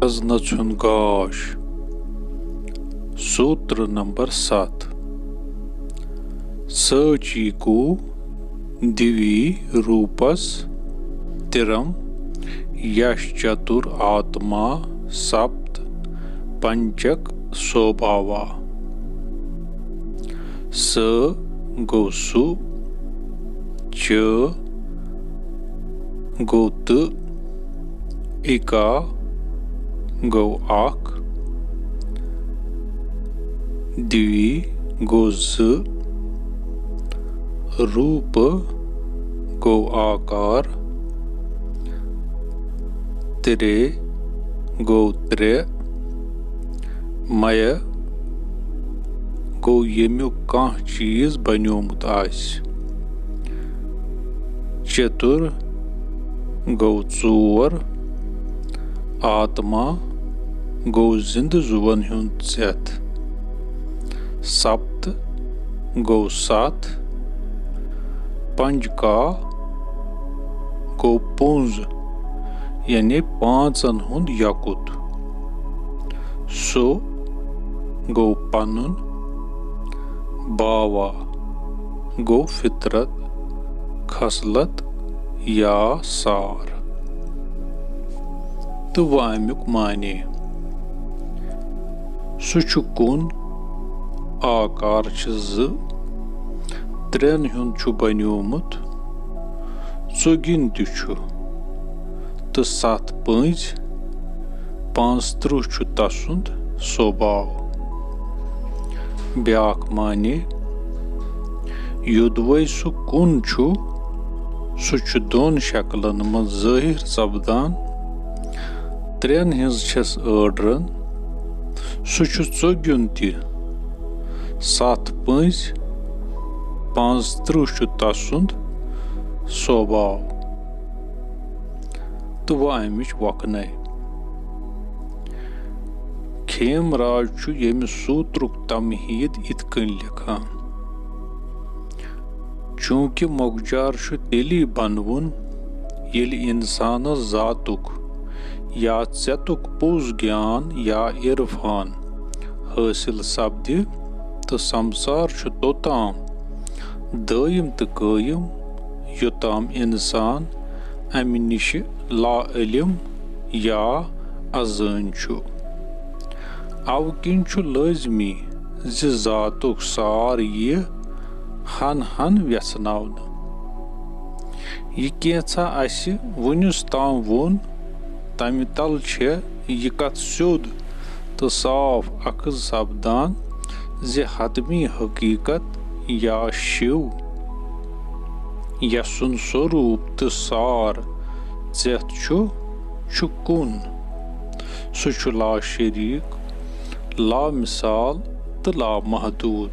Khaznachun Gosh. Sutra number 7. Sachiku Divi Rupas Tiram Yash Chatur Atma Sapt Panchak Sobhava. Sa Gosu Cha Gotu Ika Go Ak Divi Goz Rupa Go Akar Tire Go Tre Maya Go Yemyu Kah Cheez Banyomut Ais Chatur Go Tzor Atma Go Zind Zuvan Hund Zet Sapt Go Sat Panchka Go Punz Yani Pansan Hund Yakut So Go Panun Bava Go Fitrat Khaslat Ya Sar Tuvamyuk Mani Suchukun Akar Chz Tren Hun Chubanyumut Zogin Duchu The Sat Punj Panstru Chutasund Sobav Byak Mani Yudvai Sukun Chu Suchudon Shaklan Mazahir Sabdan Tren Hins Ches Erdran Suchuzogunti Sat Punj Panstru Chutasund Sobav Tuvaimich Waknai Khem Raju Yemi Sutruk Tamhid Itkan Likha Chunki Mogjar Shu Teli Banvun Yeli Insana Zatuk Ya Zetuk Puz Gyan Ya Irfan Hasil Sabdi The Samsar Shu Totam Dayim Te Qayim Yutam Insan Aminish La Ilim Ya Azanchu Avkinchu Lazmi Zizatuk Sar Ye Han Vyasnaun Yiketsa Asi Vunustan Vun Tamital Che Yikat Sud The Saf Akaz Sabdan Ze Hatmi Hakikat Ya Shiv Yasun Sorup The Sar Zetchu Chukun Suchula Shirik La Misal The La Mahdud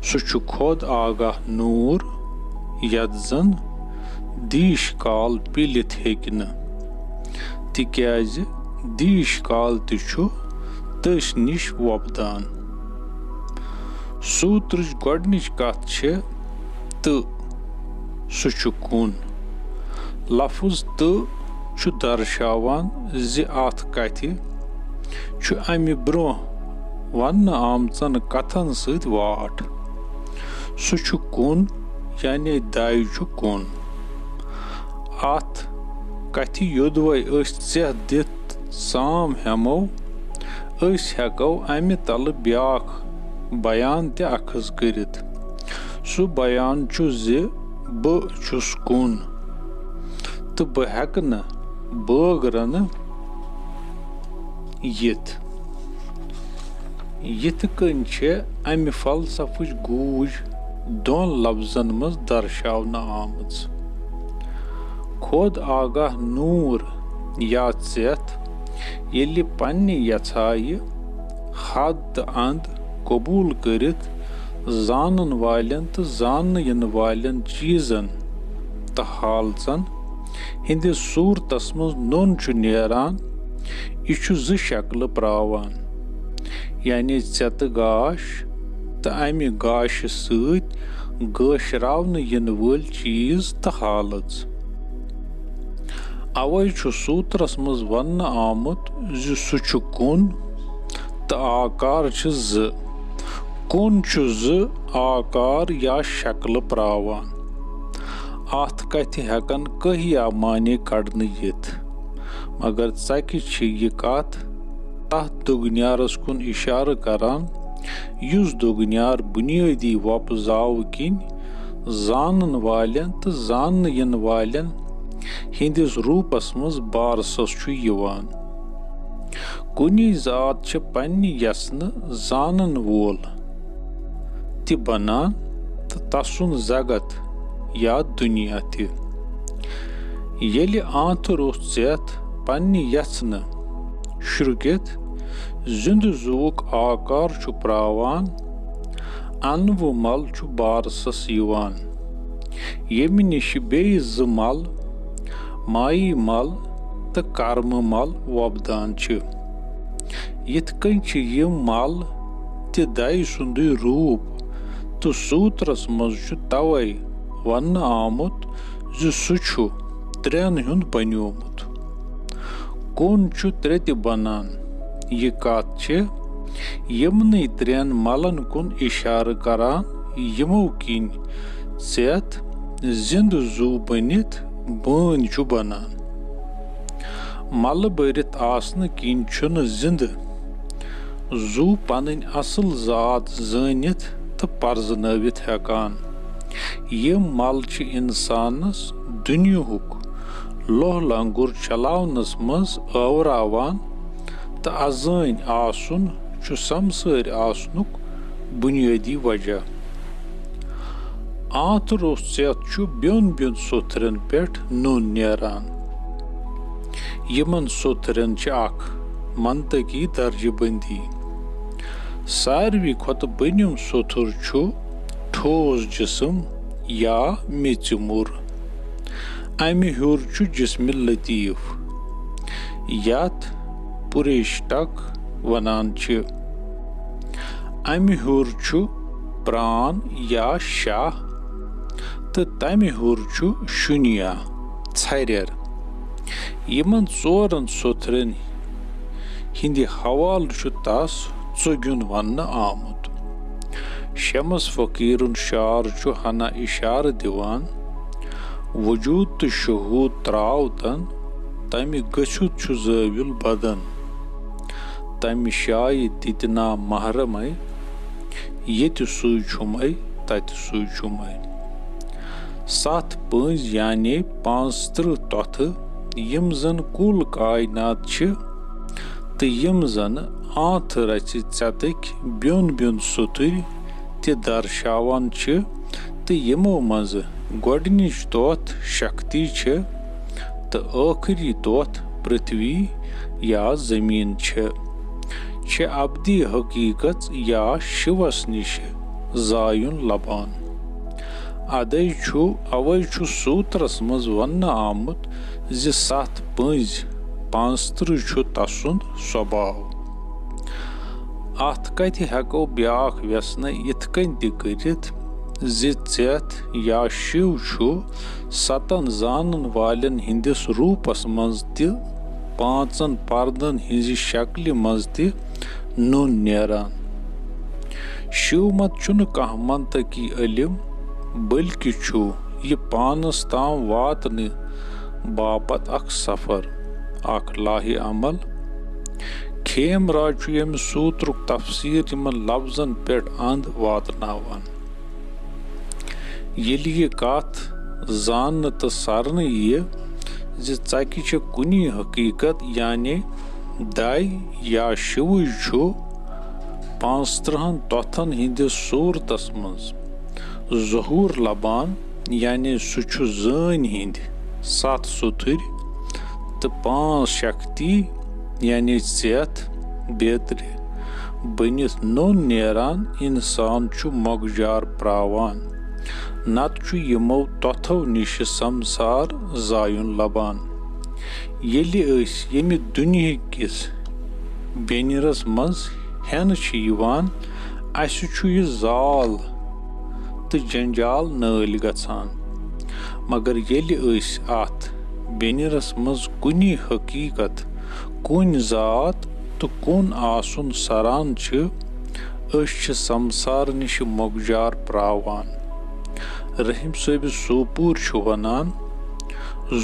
Suchukhod Agah Noor Yadzan Dish Kal Pilit Hekina Tikaz Dish Kal Tichu Tish Nish Wabdan Sutrish Godnish Katche T Suchukun Lafuz T Chu Darshawan Ziat Kati Chu Ami Bro Vanna Amzan Kathan Sid Wat Suchukun Yani Daijukun At Kati Yudwai Zeh Dit Sam Hemo Hekau Ami Tal Byak Bayan Te Akhaz Girit Su Bayan Chu Zi B Chuskun Te Behekna Bograna Yit Yitkanche Ami Falsafuj Guj Don Labzan Maz Darshavna Amaz Khod Agah Noor Yatzet Yeli Panni Yatsayi Had and Kabul Karit Zanan Valiant Zan Yin Valiant Cheezan Tahalzan Hindi Sur Tasmaz Non Chunieran Ichu Zishakla Pravan Yani Zet Gash Ta Ami Gash Sud Gash Ravna Yin Wul Cheez Tahalaz अवै छु सूत्रस मज one आमुत सु छु कुन तो आकार छु ज। कुन छु ज आकार या शक्ल प्रावान। अत कथ हेकन कहिया माने कड़न यित, मगर चकि छ यह कथ तथ दुगनियारस कुन इशार करान युस दुगनियार बुनियादी वपजाव किन जानन वालें तो जान यन वालें हिंदिस रूपस मज बारसस छु यिवान। कुनी जात छ पन्नि यसन जानन वोल ति बनान तो तसुन जगत या दुनिया ति। येलि आंतुर उस चेत पन्नि यसन शुरुकित जिंद जूक आकार छु प्रावान अनव मल छु बारसस यिवान। येमि निश बेयि ज मल माई मल तो कर्म मल वपदान छ। यिथ कन छ यम मल ते दय सुंद रूप तो सूत्रस मज छु तवै वन आमुत ज सु छु त्रेन हुंद बन्योमुत। कुन छु त्रे ते बनान। यह कथ छ यमने त्रेन मलन कुन इशार करान यमो किन सेत जिंद जू बनित बन छु बनान। मल भरित आसन किन छुन जिंद जू पन असल जात जानित तो परजनवित हेकान। यम मल छ इंसानस दुनियाहुक लोह लंगुर चलावनस मज आवरावान तो अजान आसुन छु समसर आसनुक बुनियादी वजह। आंतुर चेत छु ब्योन ब्योन सोथरन पेट नून नेरान। यमन सोथरन छ अख मंतकी दर्ज बंदी। सारवी खोत बनिम सोथुर छु ठोस जिस्म या मिचमुर। अमि हुर छु जिस्म लतीफ यात पुरेष्टक वनान छ। अमि हुर छु प्राण या शाह तो तमि हुर छु शुनिया छरेर। यमन चोरन सोथरन हिंदी हवाल छु तस चुग्युन वन आमुत। शमस फकीरुन शार छु हना इशार दिवान वजूद तो शहूद त्रावतन तमि गछुत छु ज़ाविल बदन। तमि शाय तितना महरमय येत सुई छुमय तत सुई छुमय। 7 पंज यानी 35 तोथ यम जन कुल कायनात छ तो यम जन आथ रच चतक ब्योन ब्योन सोतर ते दर्शावान छ तो यमो मज गोडनिच तोथ शक्ति छ तो आखिरी तोथ पृथ्वी या जमीन छ अब्दी हकीकत या शिवस निश जायुन लबान। अदै छु अवै छु सूत्रस मज वन आमुत ज 7 पंज 35 छु तसुंद स्वभाव। अत कथ हेको ब्याख व्यसन इथ कन ति करित ज चेत या शिव छु 7 जानन वालन हिंदिस रूपस मज ति 5 पर्दन हिंज शक्ल मज ति नून नेरान। शिव मत चुन कह मंतकी इल्म बल्कि छु यह पानस ताम वातने बापत अख सफर अख लाहि अमल। खेम राजु यम सूत्रुक तफसीर यमन लफ्जन पेट अंद वातनावान। येलि यह कथ जान तो सरन यह ज चकि छ कुनी हकीकत यानी दाय या शिव छु 35 तोथन हिंदिस सूरतस मज ज़हूर लबान यानी सु छु जान हिंद 7 सुथुर तो 5 शक्ति यानी चेत बेतरे बनित नोन नेरान इंसान छु मगजार प्रावान नत छु यमो तोथो निश संसार जायुन लबान। येलि यमि दुनिया किस बेनिरस मज हेन छ यिवान असु छु यह जाल तो जंजाल नाल गछान। मगर येलि अत बेनिरस मज कुनी हकीकत कुन जात तो कुन आसन सरान संसार निश मोगजार प्रावान। रहीम साहब सोपूर वनान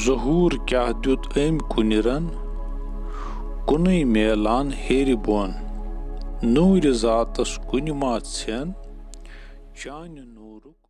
ज़हूर क्या दुत अम कुनिरन कुन मेलान हेर बोन नूर जातस कुन मा छन चान नूरुक